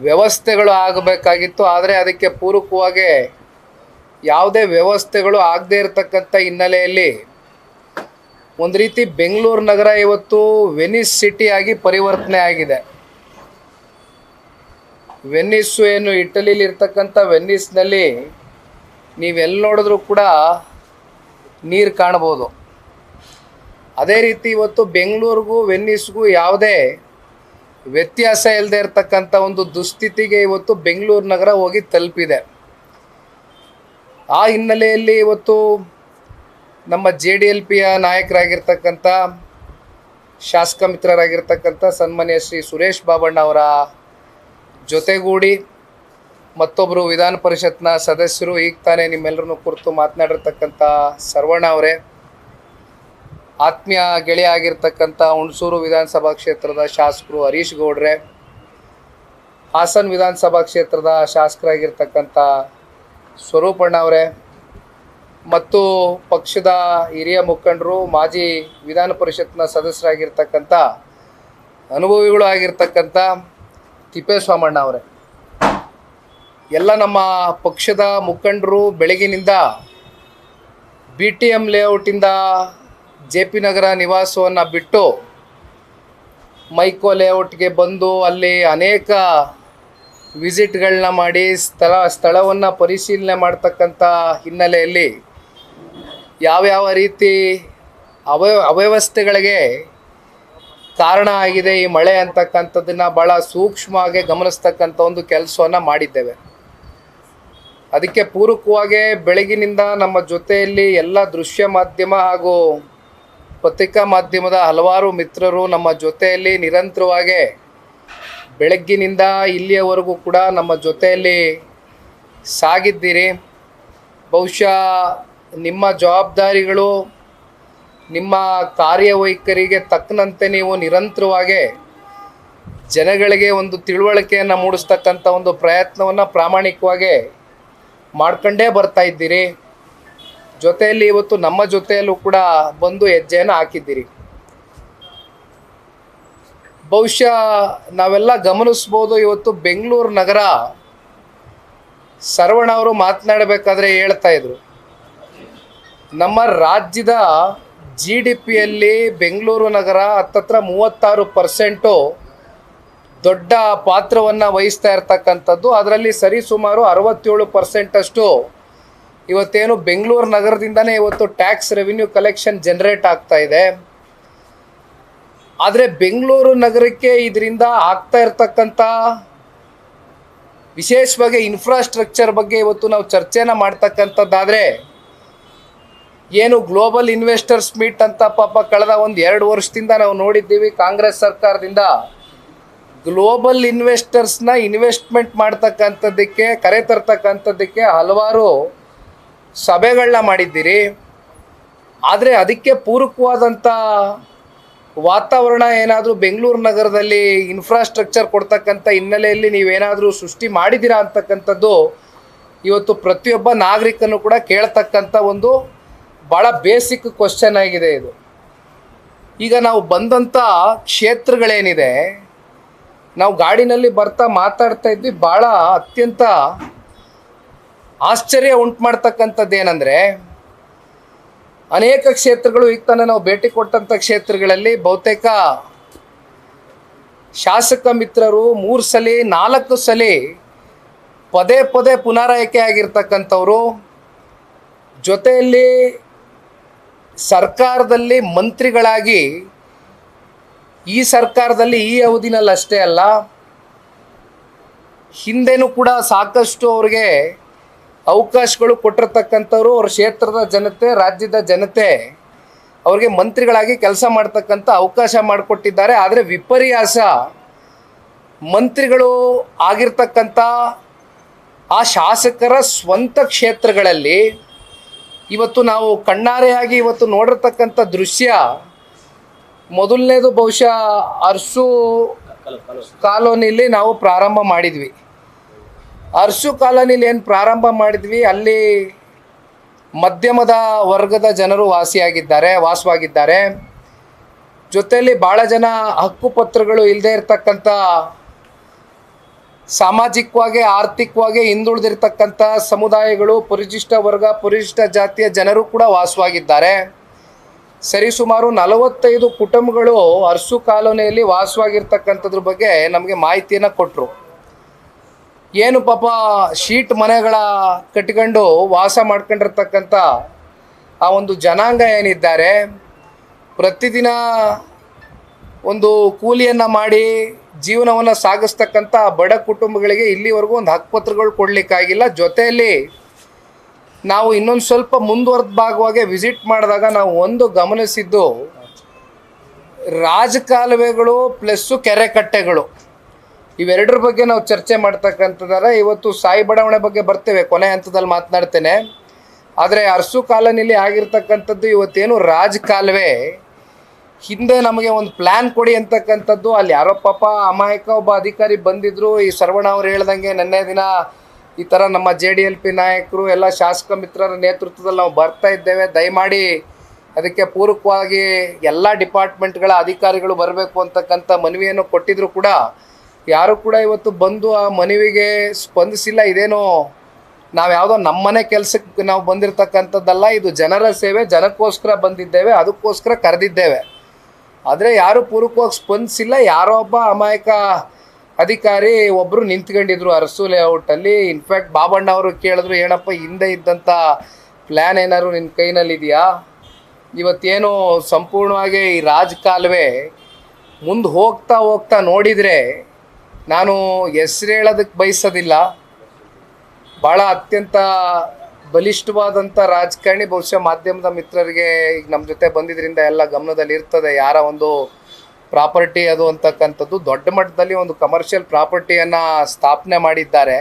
ವ್ಯವಸ್ಥೆಗಳು ಆಗಬೇಕಾಗಿತ್ತು. ಆದರೆ ಅದಕ್ಕೆ ಪೂರಕವಾಗಿ ಯಾವುದೇ ವ್ಯವಸ್ಥೆಗಳು ಆಗದೇ ಇರತಕ್ಕಂಥ ಹಿನ್ನೆಲೆಯಲ್ಲಿ ಒಂದು ರೀತಿ ಬೆಂಗಳೂರು ನಗರ ಇವತ್ತು ವೆನಿಸ್ ಸಿಟಿಯಾಗಿ ಪರಿವರ್ತನೆ ಆಗಿದೆ. ವೆನ್ನಿಸ್ಸು ಏನು ಇಟಲಿಲಿ ಇರ್ತಕ್ಕಂಥ ವೆನ್ನಿಸ್ನಲ್ಲಿ ನೀವೆಲ್ಲಿ ನೋಡಿದ್ರೂ ಕೂಡ ನೀರು ಕಾಣ್ಬೋದು. ಅದೇ ರೀತಿ ಇವತ್ತು ಬೆಂಗಳೂರಿಗೂ ವೆನ್ನಿಸ್ಗೂ ಯಾವುದೇ ವ್ಯತ್ಯಾಸ ಇಲ್ಲದೆ ಇರತಕ್ಕಂಥ ಒಂದು ದುಸ್ಥಿತಿಗೆ ಇವತ್ತು ಬೆಂಗಳೂರು ನಗರ ಹೋಗಿ ತಲುಪಿದೆ. ಆ ಹಿನ್ನೆಲೆಯಲ್ಲಿ ಇವತ್ತು ನಮ್ಮ JDLPಯ ನಾಯಕರಾಗಿರ್ತಕ್ಕಂಥ ಶಾಸಕ ಮಿತ್ರರಾಗಿರ್ತಕ್ಕಂಥ ಸನ್ಮಾನ್ಯ ಶ್ರೀ ಸುರೇಶ್ ಬಾಬಣ್ಣ ಅವರ ಜೊತೆಗೂಡಿ ಮತ್ತೊಬ್ಬರು ವಿಧಾನ ಪರಿಷತ್ನ ಸದಸ್ಯರು, ಈಗ ತಾನೇ ನಿಮ್ಮೆಲ್ಲರನ್ನು ಕುರಿತು ಮಾತನಾಡಿರ್ತಕ್ಕಂಥ ಸರ್ವಣ್ಣ ಅವರೇ, ಆತ್ಮೀಯ ಗೆಳೆಯ ಆಗಿರ್ತಕ್ಕಂಥ ಹುಣಸೂರು ವಿಧಾನಸಭಾ ಕ್ಷೇತ್ರದ ಶಾಸಕರು ಹರೀಶ್ ಗೌಡ್ರೆ, ಹಾಸನ ವಿಧಾನಸಭಾ ಕ್ಷೇತ್ರದ ಶಾಸಕರಾಗಿರ್ತಕ್ಕಂಥ ಸ್ವರೂಪಣ್ಣ ಅವರೇ, ಮತ್ತು ಪಕ್ಷದ ಹಿರಿಯ ಮುಖಂಡರು, ಮಾಜಿ ವಿಧಾನ ಪರಿಷತ್ನ ಸದಸ್ಯರಾಗಿರ್ತಕ್ಕಂಥ ಅನುಭವಿಗಳು ಆಗಿರ್ತಕ್ಕಂಥ ತಿಪ್ಪೇಸ್ವಾಮಣ್ಣ ಅವರೇ, ಎಲ್ಲ ನಮ್ಮ ಪಕ್ಷದ ಮುಖಂಡರು ಬೆಳಗಿನಿಂದ BTM ಲೇಔಟಿಂದ JP ನಗರ ನಿವಾಸವನ್ನು ಬಿಟ್ಟು ಮೈಕೋ ಲೇಔಟ್ಗೆ ಬಂದು ಅಲ್ಲಿ ಅನೇಕ ವಿಸಿಟ್ಗಳನ್ನ ಮಾಡಿ ಸ್ಥಳವನ್ನು ಪರಿಶೀಲನೆ ಮಾಡ್ತಕ್ಕಂಥ ಹಿನ್ನೆಲೆಯಲ್ಲಿ ಯಾವ್ಯಾವ ರೀತಿ ಅವ್ಯವಸ್ಥೆಗಳಿಗೆ ಕಾರಣ ಆಗಿದೆ ಈ ಮಳೆ ಅಂತಕ್ಕಂಥದ್ದನ್ನು ಭಾಳ ಸೂಕ್ಷ್ಮವಾಗಿ ಗಮನಿಸ್ತಕ್ಕಂಥ ಒಂದು ಕೆಲಸವನ್ನು ಮಾಡಿದ್ದೇವೆ. ಅದಕ್ಕೆ ಪೂರಕವಾಗಿ ಬೆಳಗಿನಿಂದ ನಮ್ಮ ಜೊತೆಯಲ್ಲಿ ಎಲ್ಲ ದೃಶ್ಯ ಮಾಧ್ಯಮ ಹಾಗೂ ಪತ್ರಿಕಾ ಮಾಧ್ಯಮದ ಹಲವಾರು ಮಿತ್ರರು ನಮ್ಮ ಜೊತೆಯಲ್ಲಿ ನಿರಂತರವಾಗಿ ಬೆಳಗ್ಗಿನಿಂದ ಇಲ್ಲಿಯವರೆಗೂ ಕೂಡ ನಮ್ಮ ಜೊತೆಯಲ್ಲಿ ಸಾಗಿದ್ದೀರಿ. ಬಹುಶಃ ನಿಮ್ಮ ಜವಾಬ್ದಾರಿಗಳು, ನಿಮ್ಮ ಕಾರ್ಯವೈಖರಿಗೆ ತಕ್ಕಂತೆ ನೀವು ನಿರಂತರವಾಗಿ ಜನಗಳಿಗೆ ಒಂದು ತಿಳುವಳಿಕೆಯನ್ನು ಮೂಡಿಸ್ತಕ್ಕಂಥ ಒಂದು ಪ್ರಯತ್ನವನ್ನು ಪ್ರಾಮಾಣಿಕವಾಗಿ ಮಾಡ್ಕೊಂಡೇ ಬರ್ತಾ ಇದ್ದೀರಿ. ಜೊತೆಯಲ್ಲಿ ಇವತ್ತು ನಮ್ಮ ಜೊತೆಯಲ್ಲೂ ಕೂಡ ಬಂದು ಹೆಜ್ಜೆಯನ್ನು ಹಾಕಿದ್ದೀರಿ. ಬಹುಶಃ ನಾವೆಲ್ಲ ಗಮನಿಸ್ಬೋದು, ಇವತ್ತು ಬೆಂಗಳೂರು ನಗರ ಸರ್ವಣ್ಣ ಅವರು ಮಾತನಾಡಬೇಕಾದ್ರೆ ಹೇಳ್ತಾ ಇದ್ರು, ನಮ್ಮ ರಾಜ್ಯದ GDPಯಲ್ಲಿ ಬೆಂಗಳೂರು ನಗರ ಹತ್ತತ್ರ 36% ದೊಡ್ಡ ಪಾತ್ರವನ್ನು ವಹಿಸ್ತಾ ಇರ್ತಕ್ಕಂಥದ್ದು. ಅದರಲ್ಲಿ ಸರಿಸುಮಾರು 67% ಅಷ್ಟು ಇವತ್ತೇನು ಬೆಂಗಳೂರು ನಗರದಿಂದನೇ ಇವತ್ತು ಟ್ಯಾಕ್ಸ್ ರೆವಿನ್ಯೂ ಕಲೆಕ್ಷನ್ ಜನರೇಟ್ ಆಗ್ತಾ ಇದೆ. ಆದರೆ ಬೆಂಗಳೂರು ನಗರಕ್ಕೆ ಇದರಿಂದ ಆಗ್ತಾ ಇರ್ತಕ್ಕಂಥ ವಿಶೇಷವಾಗಿ ಇನ್ಫ್ರಾಸ್ಟ್ರಕ್ಚರ್ ಬಗ್ಗೆ ಇವತ್ತು ನಾವು ಚರ್ಚೆನ ಮಾಡ್ತಕ್ಕಂಥದ್ದಾದರೆ, ಏನು ಗ್ಲೋಬಲ್ ಇನ್ವೆಸ್ಟರ್ಸ್ ಮೀಟ್ ಅಂತ ಪಾಪ ಕಳೆದ 1-2 ವರ್ಷದಿಂದ ನಾವು ನೋಡಿದ್ದೀವಿ. ಕಾಂಗ್ರೆಸ್ ಸರ್ಕಾರದಿಂದ ಗ್ಲೋಬಲ್ ಇನ್ವೆಸ್ಟರ್ಸ್ನ ಇನ್ವೆಸ್ಟ್ಮೆಂಟ್ ಮಾಡ್ತಕ್ಕಂಥದ್ದಕ್ಕೆ ಕರೆತರ್ತಕ್ಕಂಥದ್ದಕ್ಕೆ ಹಲವಾರು ಸಭೆಗಳನ್ನ ಮಾಡಿದ್ದೀರಿ. ಆದರೆ ಅದಕ್ಕೆ ಪೂರಕವಾದಂಥ ವಾತಾವರಣ ಏನಾದರೂ ಬೆಂಗಳೂರು ನಗರದಲ್ಲಿ ಇನ್ಫ್ರಾಸ್ಟ್ರಕ್ಚರ್ ಕೊಡ್ತಕ್ಕಂಥ ಹಿನ್ನೆಲೆಯಲ್ಲಿ ನೀವೇನಾದರೂ ಸೃಷ್ಟಿ ಮಾಡಿದ್ದೀರಾ ಅಂತಕ್ಕಂಥದ್ದು ಇವತ್ತು ಪ್ರತಿಯೊಬ್ಬ ನಾಗರಿಕನು ಕೂಡ ಕೇಳ್ತಕ್ಕಂಥ ಒಂದು ಭಾಳ ಬೇಸಿಕ್ ಕ್ವಶನ್ ಆಗಿದೆ ಇದು. ಈಗ ನಾವು ಬಂದಂಥ ಕ್ಷೇತ್ರಗಳೇನಿದೆ, ನಾವು ಗಾಡಿನಲ್ಲಿ ಬರ್ತಾ ಮಾತಾಡ್ತಾ ಇದ್ವಿ, ಭಾಳ ಅತ್ಯಂತ ಆಶ್ಚರ್ಯ ಉಂಟು ಮಾಡ್ತಕ್ಕಂಥದ್ದು ಏನಂದರೆ, ಅನೇಕ ಕ್ಷೇತ್ರಗಳು ಈಗ ತಾನೇ ನಾವು ಭೇಟಿ ಕೊಟ್ಟಂಥ ಕ್ಷೇತ್ರಗಳಲ್ಲಿ ಬಹುತೇಕ ಶಾಸಕ ಮಿತ್ರರು 3 ಸಲ 4 ಸಲ ಪದೇ ಪದೇ ಪುನರಾಯ್ಕೆ ಆಗಿರ್ತಕ್ಕಂಥವ್ರು, ಜೊತೆಯಲ್ಲಿ ಸರ್ಕಾರದಲ್ಲಿ ಮಂತ್ರಿಗಳಾಗಿ ಈ ಸರ್ಕಾರದಲ್ಲಿ ಈ ಅವಧಿನಲ್ಲಿ ಅಷ್ಟೇ ಅಲ್ಲ, ಹಿಂದೆನೂ ಕೂಡ ಸಾಕಷ್ಟು ಅವ್ರಿಗೆ ಅವಕಾಶಗಳು ಕೊಟ್ಟಿರ್ತಕ್ಕಂಥವ್ರು. ಅವ್ರ ಕ್ಷೇತ್ರದ ಜನತೆ, ರಾಜ್ಯದ ಜನತೆ ಅವ್ರಿಗೆ ಮಂತ್ರಿಗಳಾಗಿ ಕೆಲಸ ಮಾಡ್ತಕ್ಕಂಥ ಅವಕಾಶ ಮಾಡಿಕೊಟ್ಟಿದ್ದಾರೆ. ಆದರೆ ವಿಪರ್ಯಾಸ, ಮಂತ್ರಿಗಳು ಆಗಿರ್ತಕ್ಕಂಥ ಆ ಶಾಸಕರ ಸ್ವಂತ ಕ್ಷೇತ್ರಗಳಲ್ಲಿ ಇವತ್ತು ನಾವು ಕಣ್ಣಾರೆಯಾಗಿ ಇವತ್ತು ನೋಡಿರ್ತಕ್ಕಂಥ ದೃಶ್ಯ, ಮೊದಲನೇದು ಬಹುಶಃ ಅರಸು ಕಾಲೋನಿಲಿ ನಾವು ಪ್ರಾರಂಭ ಮಾಡಿದ್ವಿ. ಅರಸು ಕಾಲೋನಿಲಿ ಏನು ಪ್ರಾರಂಭ ಮಾಡಿದ್ವಿ, ಅಲ್ಲಿ ಮಧ್ಯಮದ ವರ್ಗದ ಜನರು ವಾಸವಾಗಿದ್ದಾರೆ. ಜೊತೆಯಲ್ಲಿ ಭಾಳ ಜನ ಹಕ್ಕುಪತ್ರಗಳು ಇಲ್ಲದೆ ಇರತಕ್ಕಂಥ ಸಾಮಾಜಿಕವಾಗಿ ಆರ್ಥಿಕವಾಗಿ ಹಿಂದುಳಿದಿರ್ತಕ್ಕಂಥ ಸಮುದಾಯಗಳು, ಪರಿಶಿಷ್ಟ ವರ್ಗ, ಪರಿಶಿಷ್ಟ ಜಾತಿಯ ಜನರು ಕೂಡ ವಾಸವಾಗಿದ್ದಾರೆ. ಸರಿಸುಮಾರು 45 ಕುಟುಂಬಗಳು ಅರಸು ಕಾಲೋನಿಯಲ್ಲಿ ವಾಸವಾಗಿರ್ತಕ್ಕಂಥದ್ರ ಬಗ್ಗೆ ನಮಗೆ ಮಾಹಿತಿಯನ್ನು ಕೊಟ್ಟರು. ಏನು ಪಾಪ ಶೀಟ್ ಮನೆಗಳ ಕಟ್ಕೊಂಡು ವಾಸ ಮಾಡ್ಕೊಂಡಿರ್ತಕ್ಕಂಥ ಆ ಒಂದು ಜನಾಂಗ ಏನಿದ್ದಾರೆ, ಪ್ರತಿದಿನ ಒಂದು ಕೂಲಿಯನ್ನು ಮಾಡಿ ಜೀವನವನ್ನು ಸಾಗಿಸ್ತಕ್ಕಂಥ ಬಡ ಕುಟುಂಬಗಳಿಗೆ ಇಲ್ಲಿವರೆಗೂ ಒಂದು ಹಕ್ಕುಪತ್ರಗಳು ಕೊಡಲಿಕ್ಕಾಗಿಲ್ಲ. ಜೊತೆಯಲ್ಲಿ ನಾವು ಇನ್ನೊಂದು ಸ್ವಲ್ಪ ಮುಂದುವರೆದ ಭಾಗವಾಗಿ ವಿಸಿಟ್ ಮಾಡಿದಾಗ ನಾವು ಒಂದು ಗಮನಿಸಿದ್ದು, ರಾಜಕಾಲುವೆಗಳು ಪ್ಲಸ್ಸು ಕೆರೆ ಕಟ್ಟೆಗಳು ಇವೆರಡರ ಬಗ್ಗೆ ನಾವು ಚರ್ಚೆ ಮಾಡ್ತಕ್ಕಂಥದ್ದಾರೆ. ಇವತ್ತು ಸಾಯಿ ಬಡಾವಣೆ ಬಗ್ಗೆ ಬರ್ತೇವೆ, ಕೊನೆ ಹಂತದಲ್ಲಿ ಮಾತನಾಡ್ತೇನೆ. ಆದರೆ ಅರಸು ಕಾಲೋನಿಯಲ್ಲಿ ಆಗಿರ್ತಕ್ಕಂಥದ್ದು ಇವತ್ತೇನು ರಾಜಕಾಲುವೆ, ಹಿಂದೆ ನಮಗೆ ಒಂದು ಪ್ಲ್ಯಾನ್ ಕೊಡಿ ಅಂತಕ್ಕಂಥದ್ದು, ಅಲ್ಲಿ ಯಾರೋ ಪಾಪ ಅಮಾಯಕ ಒಬ್ಬ ಅಧಿಕಾರಿ ಬಂದಿದ್ದರು. ಈ ಸರ್ವಣ ಅವ್ರು ಹೇಳ್ದಂಗೆ ನೆನ್ನೆ ದಿನ ಈ ಥರ ನಮ್ಮ JDLP ನಾಯಕರು ಎಲ್ಲ ಶಾಸಕ ಮಿತ್ರರ ನೇತೃತ್ವದಲ್ಲಿ ನಾವು ಬರ್ತಾ ಇದ್ದೇವೆ, ದಯಮಾಡಿ ಅದಕ್ಕೆ ಪೂರಕವಾಗಿ ಎಲ್ಲ ಡಿಪಾರ್ಟ್ಮೆಂಟ್ಗಳ ಅಧಿಕಾರಿಗಳು ಬರಬೇಕು ಅಂತಕ್ಕಂಥ ಮನವಿಯನ್ನು ಕೊಟ್ಟಿದ್ರು ಕೂಡ ಯಾರು ಕೂಡ ಇವತ್ತು ಬಂದು ಆ ಮನವಿಗೆ ಸ್ಪಂದಿಸಿಲ್ಲ. ಇದೇನೋ ನಾವು ಯಾವುದೋ ನಮ್ಮನೆ ಕೆಲಸಕ್ಕೆ ನಾವು ಬಂದಿರತಕ್ಕಂಥದ್ದಲ್ಲ, ಇದು ಜನರ ಸೇವೆ, ಜನಕ್ಕೋಸ್ಕರ ಬಂದಿದ್ದೇವೆ, ಅದಕ್ಕೋಸ್ಕರ ಕರೆದಿದ್ದೇವೆ. ಆದರೆ ಯಾರೂ ಪೂರಕವಾಗಿ ಸ್ಪಂದಿಸಿಲ್ಲ. ಯಾರೋ ಒಬ್ಬ ಅಮಾಯಕ ಅಧಿಕಾರಿ ಒಬ್ಬರು ನಿಂತ್ಕೊಂಡಿದ್ರು ಅರಸು ಲೇಔಟಲ್ಲಿ. ಇನ್ಫ್ಯಾಕ್ಟ್ ಬಾಬಣ್ಣ ಅವರು ಕೇಳಿದ್ರು, ಏನಪ್ಪ ಹಿಂದೆ ಇದ್ದಂಥ ಪ್ಲ್ಯಾನ್ ಏನಾದ್ರು ನಿನ್ನ ಕೈನಲ್ಲಿದೆಯಾ? ಇವತ್ತೇನು ಸಂಪೂರ್ಣವಾಗಿ ಈ ರಾಜಕಾಲುವೆ ಮುಂದೆ ಹೋಗ್ತಾ ಹೋಗ್ತಾ ನೋಡಿದರೆ, ನಾನು ಹೆಸ್ರು ಹೇಳೋದಕ್ಕೆ ಬಯಸೋದಿಲ್ಲ, ಭಾಳ ಅತ್ಯಂತ ಬಲಿಷ್ಠವಾದಂಥ ರಾಜಕಾರಣಿ. ಬಹುಶಃ ಮಾಧ್ಯಮದ ಮಿತ್ರರಿಗೆ ಈಗ ನಮ್ಮ ಜೊತೆ ಬಂದಿದ್ದರಿಂದ ಎಲ್ಲ ಗಮನದಲ್ಲಿ ಇರ್ತದೆ, ಯಾರ ಒಂದು ಪ್ರಾಪರ್ಟಿ ಅದು ಅಂತಕ್ಕಂಥದ್ದು. ದೊಡ್ಡ ಮಟ್ಟದಲ್ಲಿ ಒಂದು ಕಮರ್ಷಿಯಲ್ ಪ್ರಾಪರ್ಟಿಯನ್ನು ಸ್ಥಾಪನೆ ಮಾಡಿದ್ದಾರೆ.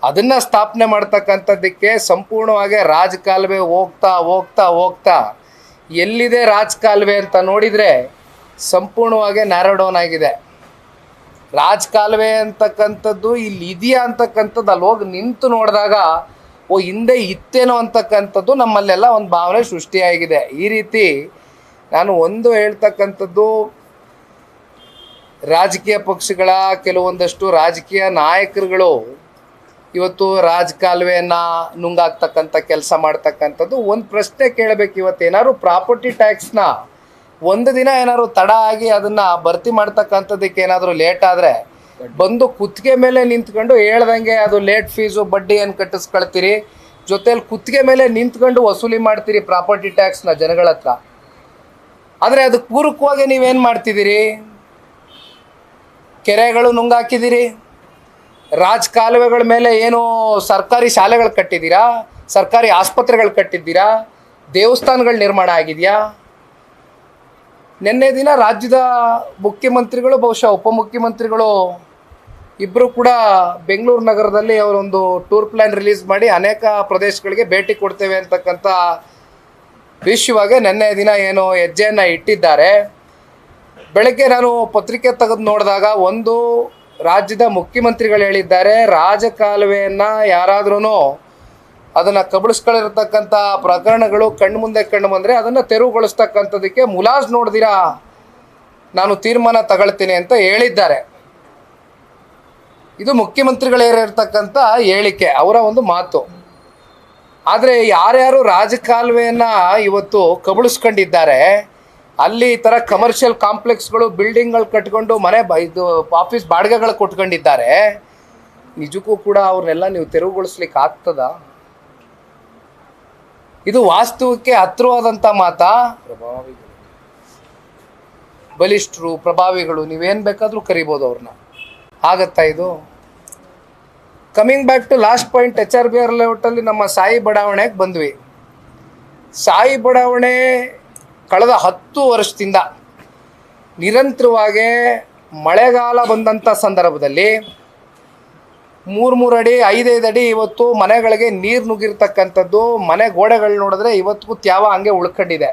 ಅದನ್ನು ಸ್ಥಾಪನೆ ಮಾಡ್ತಕ್ಕಂಥದ್ದಕ್ಕೆ ಸಂಪೂರ್ಣವಾಗಿ ರಾಜಕಾಲುವೆ ಹೋಗ್ತಾ ಹೋಗ್ತಾ ಹೋಗ್ತಾ ಎಲ್ಲಿದೆ ರಾಜಕಾಲುವೆ ಅಂತ ನೋಡಿದರೆ ಸಂಪೂರ್ಣವಾಗಿ ನ್ಯಾರೋ ಡೌನ್ ಆಗಿದೆ. ರಾಜಕಾಲುವೆ ಅಂತಕ್ಕಂಥದ್ದು ಇಲ್ಲಿ ಇದೆಯಾ ಅಂತಕ್ಕಂಥದ್ದು ಅಲ್ಲಿ ಹೋಗಿ ನಿಂತು ನೋಡಿದಾಗ ಓ ಹಿಂದೆ ಇತ್ತೇನೋ ಅಂತಕ್ಕಂಥದ್ದು ನಮ್ಮಲ್ಲೆಲ್ಲ ಒಂದು ಭಾವನೆ ಸೃಷ್ಟಿಯಾಗಿದೆ. ಈ ರೀತಿ ನಾನು ಒಂದು ಹೇಳ್ತಕ್ಕಂಥದ್ದು, ರಾಜಕೀಯ ಪಕ್ಷಗಳ ಕೆಲವೊಂದಷ್ಟು ರಾಜಕೀಯ ನಾಯಕರುಗಳು ಇವತ್ತು ರಾಜಕಾಲುವೆಯನ್ನು ನುಂಗಾಕ್ತಕ್ಕಂಥ ಕೆಲಸ ಮಾಡ್ತಕ್ಕಂಥದ್ದು. ಒಂದು ಪ್ರಶ್ನೆ ಕೇಳಬೇಕು, ಇವತ್ತೇನಾದ್ರು ಪ್ರಾಪರ್ಟಿ ಟ್ಯಾಕ್ಸ್ನ ಒಂದು ದಿನ ಏನಾದ್ರು ತಡ ಆಗಿ ಅದನ್ನು ಭರ್ತಿ ಮಾಡ್ತಕ್ಕಂಥದ್ದಕ್ಕೆ ಏನಾದರೂ ಲೇಟ್ ಆದರೆ ಬಂದು ಕುತ್ತಿಗೆ ಮೇಲೆ ನಿಂತ್ಕೊಂಡು ಹೇಳ್ದಂಗೆ ಅದು ಲೇಟ್ ಫೀಸು ಬಡ್ಡಿಯನ್ನು ಕಟ್ಟಿಸ್ಕೊಳ್ತೀರಿ, ಜೊತೆಯಲ್ಲಿ ಕುತ್ತಿಗೆ ಮೇಲೆ ನಿಂತ್ಕೊಂಡು ವಸೂಲಿ ಮಾಡ್ತೀರಿ ಪ್ರಾಪರ್ಟಿ ಟ್ಯಾಕ್ಸ್ನ ಜನಗಳ ಹತ್ರ. ಆದರೆ ಅದಕ್ಕೆ ಪೂರಕವಾಗಿ ನೀವೇನು ಮಾಡ್ತಿದ್ದೀರಿ? ಕೆರೆಗಳು ನುಂಗಾಕಿದ್ದೀರಿ, ರಾಜಕಾಲುವೆಗಳ ಮೇಲೆ ಏನು ಸರ್ಕಾರಿ ಶಾಲೆಗಳು ಕಟ್ಟಿದ್ದೀರಾ, ಸರ್ಕಾರಿ ಆಸ್ಪತ್ರೆಗಳು ಕಟ್ಟಿದ್ದೀರಾ, ದೇವಸ್ಥಾನಗಳು ನಿರ್ಮಾಣ ಆಗಿದೆಯಾ? ನಿನ್ನೆ ದಿನ ರಾಜ್ಯದ ಮುಖ್ಯಮಂತ್ರಿಗಳು, ಬಹುಶಃ ಉಪಮುಖ್ಯಮಂತ್ರಿಗಳು ಇಬ್ಬರು ಕೂಡ ಬೆಂಗಳೂರು ನಗರದಲ್ಲಿ ಅವರೊಂದು ಟೂರ್ ಪ್ಲ್ಯಾನ್ ರಿಲೀಸ್ ಮಾಡಿ ಅನೇಕ ಪ್ರದೇಶಗಳಿಗೆ ಭೇಟಿ ಕೊಡ್ತೇವೆ ಅಂತಕ್ಕಂಥ ವಿಷಯವಾಗಿ ನಿನ್ನೆ ದಿನ ಏನು ಹೆಜ್ಜೆಯನ್ನು ಇಟ್ಟಿದ್ದಾರೆ. ಬೆಳಗ್ಗೆ ನಾನು ಪತ್ರಿಕೆ ತೆಗೆದು ನೋಡಿದಾಗ ಒಂದು ರಾಜ್ಯದ ಮುಖ್ಯಮಂತ್ರಿಗಳು ಹೇಳಿದ್ದಾರೆ, ರಾಜಕಾಲುವೆಯನ್ನು ಯಾರಾದ್ರೂ ಅದನ್ನು ಕಬಳಿಸ್ಕೊಳ್ಳಿರ್ತಕ್ಕಂಥ ಪ್ರಕರಣಗಳು ಕಣ್ಣು ಮುಂದೆ ಕಂಡು ಬಂದರೆ ಅದನ್ನು ತೆರವುಗೊಳಿಸ್ತಕ್ಕಂಥದ್ದಕ್ಕೆ ಮುಲಾಜ್ ನೋಡ್ದಿರಾ ನಾನು ತೀರ್ಮಾನ ತಗೊಳ್ತೀನಿ ಅಂತ ಹೇಳಿದ್ದಾರೆ. ಇದು ಮುಖ್ಯಮಂತ್ರಿಗಳಿರ್ತಕ್ಕಂಥ ಹೇಳಿಕೆ, ಅವರ ಒಂದು ಮಾತು. ಆದರೆ ಯಾರ್ಯಾರು ರಾಜಕಾಲುವೆಯನ್ನು ಇವತ್ತು ಕಬಳಿಸ್ಕೊಂಡಿದ್ದಾರೆ, ಅಲ್ಲಿ ಈ ಥರ ಕಮರ್ಷಿಯಲ್ ಕಾಂಪ್ಲೆಕ್ಸ್ಗಳು ಬಿಲ್ಡಿಂಗ್ಗಳು ಕಟ್ಕೊಂಡು ಇದು ಆಫೀಸ್ ಬಾಡಿಗೆಗಳು ಕೊಟ್ಕೊಂಡಿದ್ದಾರೆ, ನಿಜಕ್ಕೂ ಕೂಡ ಅವ್ರನ್ನೆಲ್ಲ ನೀವು ತೆರವುಗೊಳಿಸ್ಲಿಕ್ಕೆ ಆಗ್ತದ? ಇದು ವಾಸ್ತವಕ್ಕೆ ಹತ್ತಿರವಾದಂಥ ಮಾತಾ? ಬಲಿಷ್ಠರು, ಪ್ರಭಾವಿಗಳು, ನೀವೇನು ಬೇಕಾದರೂ ಕರಿಬೋದು ಅವ್ರನ್ನ, ಆಗತ್ತಾ ಇದು? Coming back to last point, HRBR ಲೇಔಟಲ್ಲಿ ನಮ್ಮ ಸಾಯಿ ಬಡಾವಣೆಗೆ ಬಂದ್ವಿ. ಸಾಯಿ ಬಡಾವಣೆ ಕಳೆದ 10 ವರ್ಷದಿಂದ ನಿರಂತರವಾಗಿ ಮಳೆಗಾಲ ಬಂದಂಥ ಸಂದರ್ಭದಲ್ಲಿ 3 ಅಡಿ 5 ಅಡಿ ಇವತ್ತು ಮನೆಗಳಿಗೆ ನೀರು ನುಗ್ಗಿರ್ತಕ್ಕಂಥದ್ದು. ಮನೆ ಗೋಡೆಗಳು ನೋಡಿದ್ರೆ ಇವತ್ತಿಗೂ ತ್ಯಾವ ಹಂಗೆ ಉಳ್ಕೊಂಡಿದೆ.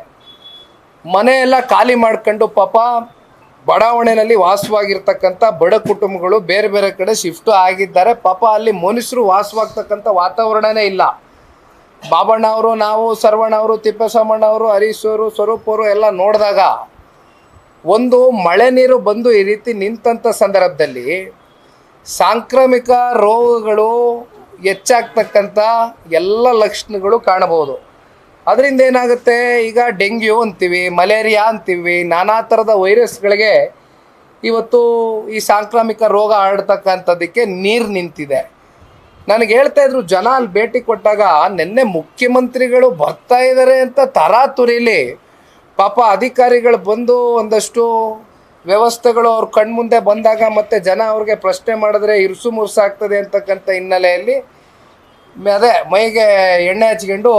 ಮನೆಯೆಲ್ಲ ಖಾಲಿ ಮಾಡ್ಕೊಂಡು ಪಾಪ ಬಡಾವಣೆಯಲ್ಲಿ ವಾಸವಾಗಿರ್ತಕ್ಕಂಥ ಬಡ ಕುಟುಂಬಗಳು ಬೇರೆ ಬೇರೆ ಕಡೆ ಶಿಫ್ಟು ಆಗಿದ್ದಾರೆ. ಪಾಪ ಅಲ್ಲಿ ಮನುಷ್ಯರು ವಾಸವಾಗ್ತಕ್ಕಂಥ ವಾತಾವರಣನೇ ಇಲ್ಲ. ಬಾಬಣ್ಣ ಅವರು, ನಾವು, ಸರ್ವಣ್ಣ ಅವರು, ತಿಪ್ಪೇಸ್ವಾಮಣ್ಣ ಅವರು, ಹರೀಶ್ ಅವರು, ಸ್ವರೂಪ್ ಅವರು ಎಲ್ಲ ನೋಡಿದಾಗ ಒಂದು ಮಳೆ ನೀರು ಬಂದು ಈ ರೀತಿ ನಿಂತಂಥ ಸಂದರ್ಭದಲ್ಲಿ ಸಾಂಕ್ರಾಮಿಕ ರೋಗಗಳು ಹೆಚ್ಚಾಗ್ತಕ್ಕಂಥ ಎಲ್ಲ ಲಕ್ಷಣಗಳು ಕಾಣಬಹುದು. ಅದರಿಂದ ಏನಾಗುತ್ತೆ, ಈಗ ಡೆಂಗ್ಯೂ ಅಂತೀವಿ, ಮಲೇರಿಯಾ ಅಂತೀವಿ, ನಾನಾ ಥರದ ವೈರಸ್ಗಳಿಗೆ ಇವತ್ತು ಈ ಸಾಂಕ್ರಾಮಿಕ ರೋಗ ಹರಡ್ತಕ್ಕಂಥದ್ದಕ್ಕೆ ನೀರು ನಿಂತಿದೆ. ನನಗೆ ಹೇಳ್ತಾ ಇದ್ರು ಜನ ಅಲ್ಲಿ ಭೇಟಿ ಕೊಟ್ಟಾಗ, ನಿನ್ನೆ ಮುಖ್ಯಮಂತ್ರಿಗಳು ಬರ್ತಾ ಇದ್ದಾರೆ ಅಂತ ತರಾತುರಿಲಿ ಪಾಪ ಅಧಿಕಾರಿಗಳು ಬಂದು ಒಂದಷ್ಟು ವ್ಯವಸ್ಥೆಗಳು ಅವ್ರ ಕಣ್ಮುಂದೆ ಬಂದಾಗ ಮತ್ತೆ ಜನ ಅವ್ರಿಗೆ ಪ್ರಶ್ನೆ ಮಾಡಿದ್ರೆ ಇರುಸು ಮುರುಸು ಆಗ್ತದೆ ಅಂತಕ್ಕಂಥ ಹಿನ್ನೆಲೆಯಲ್ಲಿ ಅದೇ ಮೈಗೆ ಎಣ್ಣೆ ಹಚ್ಕೊಂಡು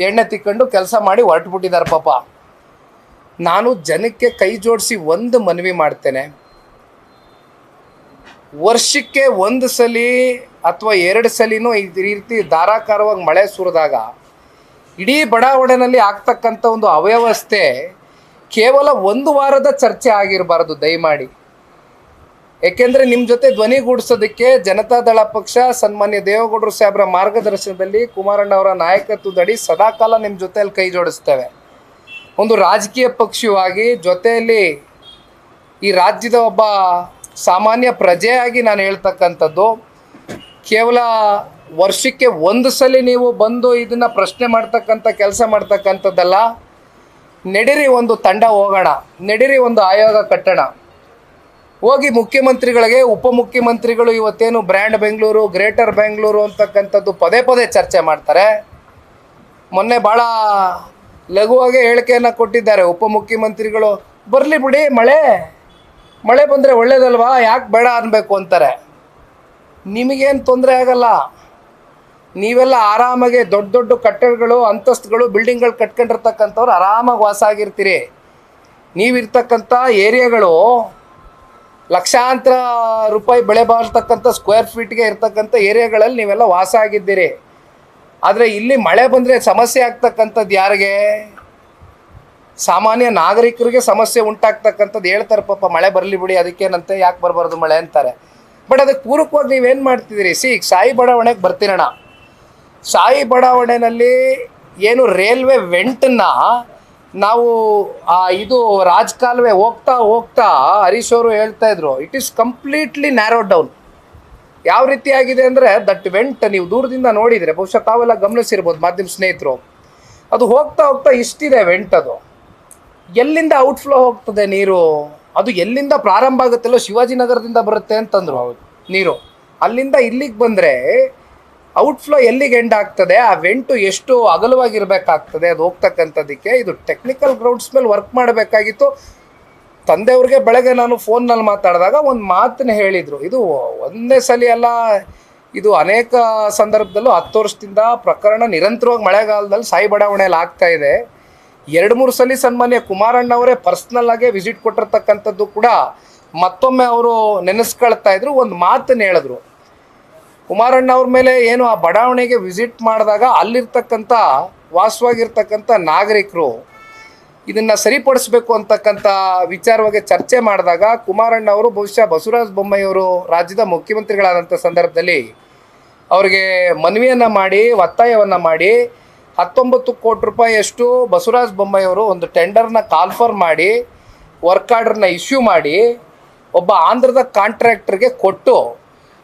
ಎಣ್ಣೆ ತಿಕ್ಕೊಂಡು ಕೆಲಸ ಮಾಡಿ ಹೊರಟುಬಿಟ್ಟಿದ್ದಾರೆ ಪಾಪ. ನಾನು ಜನಕ್ಕೆ ಕೈ ಜೋಡಿಸಿ ಒಂದು ಮನವಿ ಮಾಡ್ತೇನೆ, ವರ್ಷಕ್ಕೆ ಒಂದು ಸಲ ಅಥವಾ 2 ಸಲಿನೂ ಈ ರೀತಿ ಧಾರಾಕಾರವಾಗಿ ಮಳೆ ಸುರಿದಾಗ ಇಡೀ ಬಡಾವಣೆಯಲ್ಲಿ ಆಗ್ತಕ್ಕಂಥ ಒಂದು ಅವ್ಯವಸ್ಥೆ ಕೇವಲ 1 ವಾರದ ಚರ್ಚೆ ಆಗಿರಬಾರ್ದು ದಯಮಾಡಿ. ಏಕೆಂದರೆ ನಿಮ್ಮ ಜೊತೆ ಧ್ವನಿಗೂಡಿಸೋದಕ್ಕೆ ಜನತಾದಳ ಪಕ್ಷ ಸನ್ಮಾನ್ಯ ದೇವೇಗೌಡರು ಸಾಹೇಬರ ಮಾರ್ಗದರ್ಶನದಲ್ಲಿ ಕುಮಾರಣ್ಣವರ ನಾಯಕತ್ವದಡಿ ಸದಾಕಾಲ ನಿಮ್ಮ ಜೊತೆಯಲ್ಲಿ ಕೈ ಜೋಡಿಸ್ತೇವೆ. ಒಂದು ರಾಜಕೀಯ ಪಕ್ಷವಾಗಿ ಜೊತೆಯಲ್ಲಿ ಈ ರಾಜ್ಯದ ಒಬ್ಬ ಸಾಮಾನ್ಯ ಪ್ರಜೆಯಾಗಿ ನಾನು ಹೇಳ್ತಕ್ಕಂಥದ್ದು, ಕೇವಲ ವರ್ಷಕ್ಕೆ 1 ಸಲ ನೀವು ಬಂದು ಇದನ್ನು ಪ್ರಶ್ನೆ ಮಾಡ್ತಕ್ಕಂಥ ಕೆಲಸ ಮಾಡ್ತಕ್ಕಂಥದ್ದಲ್ಲ. ನಡೀರಿ ಒಂದು ತಂಡ ಹೋಗೋಣ, ನಡೀರಿ ಒಂದು ಆಯೋಗ ಕಟ್ಟೋಣ, ಹೋಗಿ ಮುಖ್ಯಮಂತ್ರಿಗಳಿಗೆ ಉಪಮುಖ್ಯಮಂತ್ರಿಗಳು ಇವತ್ತೇನು ಬ್ರ್ಯಾಂಡ್ ಬೆಂಗಳೂರು, ಗ್ರೇಟರ್ ಬೆಂಗಳೂರು ಅಂತಕ್ಕಂಥದ್ದು ಪದೇ ಪದೇ ಚರ್ಚೆ ಮಾಡ್ತಾರೆ. ಮೊನ್ನೆ ಭಾಳ ಲಘುವಾಗಿ ಹೇಳಿಕೆಯನ್ನು ಕೊಟ್ಟಿದ್ದಾರೆ ಉಪಮುಖ್ಯಮಂತ್ರಿಗಳು, ಬರಲಿ ಬಿಡಿ ಮಳೆ ಬಂದರೆ ಒಳ್ಳೇದಲ್ವಾ, ಯಾಕೆ ಬೇಡ ಅನ್ನಬೇಕು ಅಂತಾರೆ. ನಿಮಗೇನು ತೊಂದರೆ ಆಗಲ್ಲ, ನೀವೆಲ್ಲ ಆರಾಮಾಗಿ ದೊಡ್ಡ ದೊಡ್ಡ ಕಟ್ಟಡಗಳು, ಅಂತಸ್ತುಗಳು, ಬಿಲ್ಡಿಂಗ್ಗಳು ಕಟ್ಕೊಂಡಿರ್ತಕ್ಕಂಥವ್ರು ಆರಾಮಾಗಿ ವಾಸ ಆಗಿರ್ತೀರಿ. ನೀವಿರ್ತಕ್ಕಂಥ ಏರಿಯಾಗಳು ಲಕ್ಷಾಂತರ ರೂಪಾಯಿ ಬೆಳೆ ಬಾಳ್ತಕ್ಕಂಥ ಸ್ಕ್ವೇರ್ ಫೀಟ್ಗೆ ಇರ್ತಕ್ಕಂಥ ಏರಿಯಾಗಳಲ್ಲಿ ನೀವೆಲ್ಲ ವಾಸ ಆಗಿದ್ದೀರಿ. ಆದರೆ ಇಲ್ಲಿ ಮಳೆ ಬಂದರೆ ಸಮಸ್ಯೆ ಆಗ್ತಕ್ಕಂಥದ್ದು ಯಾರಿಗೆ? ಸಾಮಾನ್ಯ ನಾಗರಿಕರಿಗೆ ಸಮಸ್ಯೆ ಉಂಟಾಗ್ತಕ್ಕಂಥದ್ದು. ಹೇಳ್ತಾರೆ ಪಾಪ ಮಳೆ ಬರಲಿ ಬಿಡಿ, ಅದಕ್ಕೇನಂತೆ, ಯಾಕೆ ಬರಬಾರ್ದು ಮಳೆ ಅಂತಾರೆ. ಬಟ್ ಅದಕ್ಕೆ ಪೂರಕವಾಗಿ ನೀವೇನು ಮಾಡ್ತಿದ್ದೀರಿ? ಈಗ ಸಾಯಿ ಬಡಾವಣೆಗೆ ಬರ್ತೀರಣ. ಸಾಯಿ ಬಡಾವಣೆಯಲ್ಲಿ ಏನು ರೈಲ್ವೆ ವೆಂಟನ್ನು ನಾವು ಇದು ರಾಜಕಾಲುವೆ ಹೋಗ್ತಾ ಹರೀಶ್ ಅವರು ಹೇಳ್ತಾ ಇದ್ರು, it is completely narrow down. ಯಾವ ರೀತಿ ಆಗಿದೆ ಅಂದರೆ ದಟ್ ವೆಂಟ್ ನೀವು ದೂರದಿಂದ ನೋಡಿದರೆ, ಬಹುಶಃ ತಾವೆಲ್ಲ ಗಮನಿಸಿರ್ಬೋದು ಮಾಧ್ಯಮ ಸ್ನೇಹಿತರು, ಅದು ಹೋಗ್ತಾ ಇಷ್ಟಿದೆ ವೆಂಟ್. ಅದು ಎಲ್ಲಿಂದ ಔಟ್ಫ್ಲೋ ಹೋಗ್ತದೆ ನೀರು? ಅದು ಎಲ್ಲಿಂದ ಪ್ರಾರಂಭ ಆಗುತ್ತಲ್ಲೋ ಶಿವಾಜಿನಗರದಿಂದ ಬರುತ್ತೆ ಅಂತಂದ್ರು ನೀರು. ಅಲ್ಲಿಂದ ಇಲ್ಲಿಗೆ ಬಂದರೆ ಔಟ್ಫ್ಲೋ ಎಲ್ಲಿಗೆ ಎಂಡ್ ಆಗ್ತದೆ? ಆ ವೆಂಟು ಎಷ್ಟು ಅಗಲವಾಗಿರಬೇಕಾಗ್ತದೆ ಅದು ಹೋಗ್ತಕ್ಕಂಥದ್ದಕ್ಕೆ. ಇದು ಟೆಕ್ನಿಕಲ್ ಗ್ರೌಂಡ್ಸ್ ಮೇಲೆ ವರ್ಕ್ ಮಾಡಬೇಕಾಗಿತ್ತು. ತಂದೆಯವ್ರಿಗೆ ಬೆಳಗ್ಗೆ ನಾನು ಫೋನ್ನಲ್ಲಿ ಮಾತಾಡಿದಾಗ ಒಂದು ಮಾತನ್ನ ಹೇಳಿದರು, ಇದು ಒಂದೇ ಸಲ ಅಲ್ಲ, ಇದು ಅನೇಕ ಸಂದರ್ಭದಲ್ಲೂ 10 ವರ್ಷದಿಂದ ಪ್ರಕರಣ ನಿರಂತರವಾಗಿ ಮಳೆಗಾಲದಲ್ಲಿ ಸಾಯಿ ಬಡಾವಣೆಯಲ್ಲಿ ಆಗ್ತಾ ಇದೆ. 2-3 ಸಲ ಸನ್ಮಾನ್ಯ ಕುಮಾರಣ್ಣವರೇ ಪರ್ಸ್ನಲ್ ಆಗಿ ವಿಸಿಟ್ ಕೊಟ್ಟಿರ್ತಕ್ಕಂಥದ್ದು ಕೂಡ ಮತ್ತೊಮ್ಮೆ ಅವರು ನೆನೆಸ್ಕೊಳ್ತಾ ಇದ್ರು. ಒಂದು ಮಾತನ್ನು ಹೇಳಿದ್ರು, ಕುಮಾರಣ್ಣ ಅವ್ರ ಮೇಲೆ ಏನು ಆ ಬಡಾವಣೆಗೆ ವಿಸಿಟ್ ಮಾಡಿದಾಗ ಅಲ್ಲಿರ್ತಕ್ಕಂಥ ವಾಸವಾಗಿರ್ತಕ್ಕಂಥ ನಾಗರಿಕರು ಇದನ್ನು ಸರಿಪಡಿಸ್ಬೇಕು ಅಂತಕ್ಕಂಥ ವಿಚಾರವಾಗಿ ಚರ್ಚೆ ಮಾಡಿದಾಗ ಕುಮಾರಣ್ಣ ಅವರು ಬಹುಶಃ ಬಸವರಾಜ ಬೊಮ್ಮಾಯಿಯವರು ರಾಜ್ಯದ ಮುಖ್ಯಮಂತ್ರಿಗಳಾದಂಥ ಸಂದರ್ಭದಲ್ಲಿ ಅವರಿಗೆ ಮನವಿಯನ್ನು ಮಾಡಿ, ಒತ್ತಾಯವನ್ನು ಮಾಡಿ 19 ಕೋಟಿ ರೂಪಾಯಿಯಷ್ಟು ಬಸವರಾಜ ಬೊಮ್ಮಾಯಿಯವರು ಒಂದು ಟೆಂಡರ್ನ ಕಾಲ್ಫರ್ ಮಾಡಿ ವರ್ಕ್ ಆರ್ಡರ್ನ ಇಶ್ಯೂ ಮಾಡಿ ಒಬ್ಬ ಆಂಧ್ರದ ಕಾಂಟ್ರಾಕ್ಟರ್ಗೆ ಕೊಟ್ಟು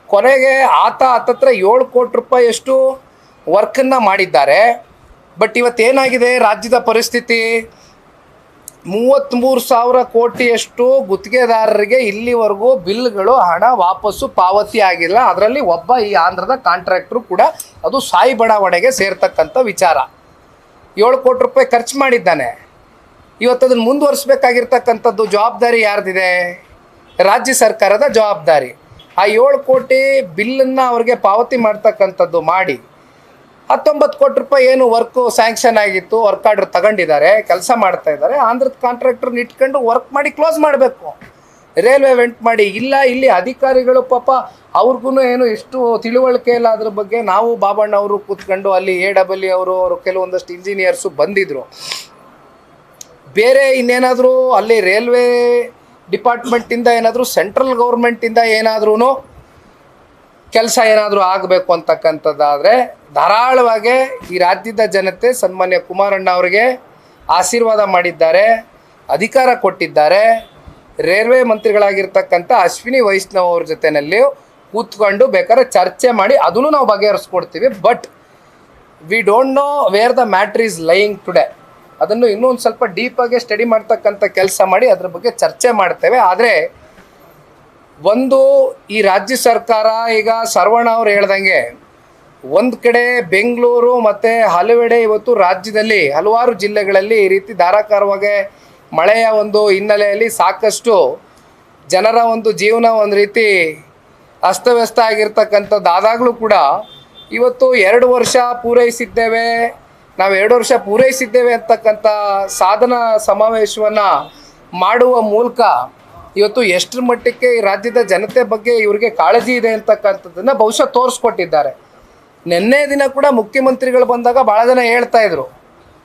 ಕೊನೆಗೆ ಹತ್ತತ್ರ 7 ಕೋಟಿ ರೂಪಾಯಿಯಷ್ಟು ವರ್ಕನ್ನು ಮಾಡಿದ್ದಾರೆ. ಬಟ್ ಇವತ್ತೇನಾಗಿದೆ ರಾಜ್ಯದ ಪರಿಸ್ಥಿತಿ? 33,000 ಕೋಟಿಯಷ್ಟು ಗುತ್ತಿಗೆದಾರರಿಗೆ ಇಲ್ಲಿವರೆಗೂ ಬಿಲ್ಗಳು ಹಣ ವಾಪಸ್ಸು ಪಾವತಿ ಆಗಿಲ್ಲ. ಅದರಲ್ಲಿ ಒಬ್ಬ ಈ ಆಂಧ್ರದ ಕಾಂಟ್ರಾಕ್ಟ್ರು ಕೂಡ, ಅದು ಸಾಯಿ ಬಡಾವಣೆಗೆ ಸೇರ್ತಕ್ಕಂಥ ವಿಚಾರ. 7 ಕೋಟಿ ರೂಪಾಯಿ ಖರ್ಚು ಮಾಡಿದ್ದಾನೆ. ಇವತ್ತು ಅದನ್ನು ಮುಂದುವರಿಸಬೇಕಾಗಿರ್ತಕ್ಕಂಥದ್ದು ಜವಾಬ್ದಾರಿ ಯಾರ್ದಿದೆ? ರಾಜ್ಯ ಸರ್ಕಾರದ ಜವಾಬ್ದಾರಿ. ಆ 7 ಕೋಟಿ ಬಿಲ್ಲನ್ನು ಅವ್ರಿಗೆ ಪಾವತಿ ಮಾಡ್ತಕ್ಕಂಥದ್ದು ಮಾಡಿ 19 ಕೋಟಿ ರೂಪಾಯಿ ಏನು ವರ್ಕು ಸ್ಯಾಂಕ್ಷನ್ ಆಗಿತ್ತು, ವರ್ಕ್ ಆರ್ಡರ್ ತಗೊಂಡಿದ್ದಾರೆ, ಕೆಲಸ ಮಾಡ್ತಾ ಇದ್ದಾರೆ. ಆಂಧ್ರದ ಕಾಂಟ್ರಾಕ್ಟರ್ನ ಇಟ್ಕೊಂಡು ವರ್ಕ್ ಮಾಡಿ ಕ್ಲೋಸ್ ಮಾಡಬೇಕು, ರೈಲ್ವೆ ವೆಂಟ್ ಮಾಡಿ. ಇಲ್ಲ, ಇಲ್ಲಿ ಅಧಿಕಾರಿಗಳು ಪಾಪ ಅವ್ರಿಗೂ ಏನು ಎಷ್ಟು ತಿಳುವಳಿಕೆ ಇಲ್ಲ ಅದ್ರ ಬಗ್ಗೆ. ನಾವು ಬಾಬಣ್ಣ ಅವರು ಕೂತ್ಕೊಂಡು ಅಲ್ಲಿ AW ಅವರು ಕೆಲವೊಂದಷ್ಟು ಇಂಜಿನಿಯರ್ಸು ಬಂದಿದ್ದರು. ಬೇರೆ ಇನ್ನೇನಾದರೂ ಅಲ್ಲಿ ರೈಲ್ವೆ ಡಿಪಾರ್ಟ್ಮೆಂಟಿಂದ ಏನಾದರೂ ಸೆಂಟ್ರಲ್ ಗೌರ್ಮೆಂಟಿಂದ ಏನಾದ್ರೂ ಕೆಲಸ ಏನಾದರೂ ಆಗಬೇಕು ಅಂತಕ್ಕಂಥದ್ದಾದರೆ ಧಾರಾಳವಾಗಿ ಈ ರಾಜ್ಯದ ಜನತೆ ಸನ್ಮಾನ್ಯ ಕುಮಾರಣ್ಣ ಅವರಿಗೆ ಆಶೀರ್ವಾದ ಮಾಡಿದ್ದಾರೆ, ಅಧಿಕಾರ ಕೊಟ್ಟಿದ್ದಾರೆ. ರೈಲ್ವೆ ಮಂತ್ರಿಗಳಾಗಿರ್ತಕ್ಕಂಥ ಅಶ್ವಿನಿ ವೈಷ್ಣವ್ ಅವ್ರ ಜೊತೆಯಲ್ಲಿ ಕೂತ್ಕೊಂಡು ಬೇಕಾದ್ರೆ ಚರ್ಚೆ ಮಾಡಿ ಅದನ್ನು ನಾವು ಬಗೆಹರಿಸ್ಕೊಡ್ತೀವಿ. But we don't know where the matter is lying today. ಅದನ್ನು ಇನ್ನೂ ಒಂದು ಸ್ವಲ್ಪ ಡೀಪಾಗಿ ಸ್ಟಡಿ ಮಾಡ್ತಕ್ಕಂಥ ಕೆಲಸ ಮಾಡಿ ಅದ್ರ ಬಗ್ಗೆ ಚರ್ಚೆ ಮಾಡ್ತೇವೆ. ಆದರೆ ಒಂದು ಈ ರಾಜ್ಯ ಸರ್ಕಾರ ಈಗ ಸರ್ವಣ ಅವ್ರು ಹೇಳ್ದಂಗೆ ಒಂದು ಕಡೆ ಬೆಂಗಳೂರು ಮತ್ತು ಹಲವೆಡೆ ಇವತ್ತು ರಾಜ್ಯದಲ್ಲಿ ಹಲವಾರು ಜಿಲ್ಲೆಗಳಲ್ಲಿ ಈ ರೀತಿ ಧಾರಾಕಾರವಾಗಿ ಮಳೆಯ ಒಂದು ಹಿನ್ನೆಲೆಯಲ್ಲಿ ಸಾಕಷ್ಟು ಜನರ ಒಂದು ಜೀವನ ಒಂದು ರೀತಿ ಅಸ್ತವ್ಯಸ್ತ ಆಗಿರ್ತಕ್ಕಂಥದ್ದು ಆದಾಗಲೂ ಕೂಡ ಇವತ್ತು 2 ವರ್ಷ ಪೂರೈಸಿದ್ದೇವೆ, ನಾವು 2 ವರ್ಷ ಪೂರೈಸಿದ್ದೇವೆ ಅಂತಕ್ಕಂಥ ಸಾಧನಾ ಸಮಾವೇಶವನ್ನು ಮಾಡುವ ಮೂಲಕ ಇವತ್ತು ಎಷ್ಟರ ಮಟ್ಟಕ್ಕೆ ಈ ರಾಜ್ಯದ ಜನತೆ ಬಗ್ಗೆ ಇವರಿಗೆ ಕಾಳಜಿ ಇದೆ ಅಂತಕ್ಕಂಥದ್ದನ್ನು ಬಹುಶಃ ತೋರಿಸ್ಕೊಟ್ಟಿದ್ದಾರೆ. ನಿನ್ನೆ ದಿನ ಕೂಡ ಮುಖ್ಯಮಂತ್ರಿಗಳು ಬಂದಾಗ ಭಾಳ ಜನ ಹೇಳ್ತಾಯಿದ್ರು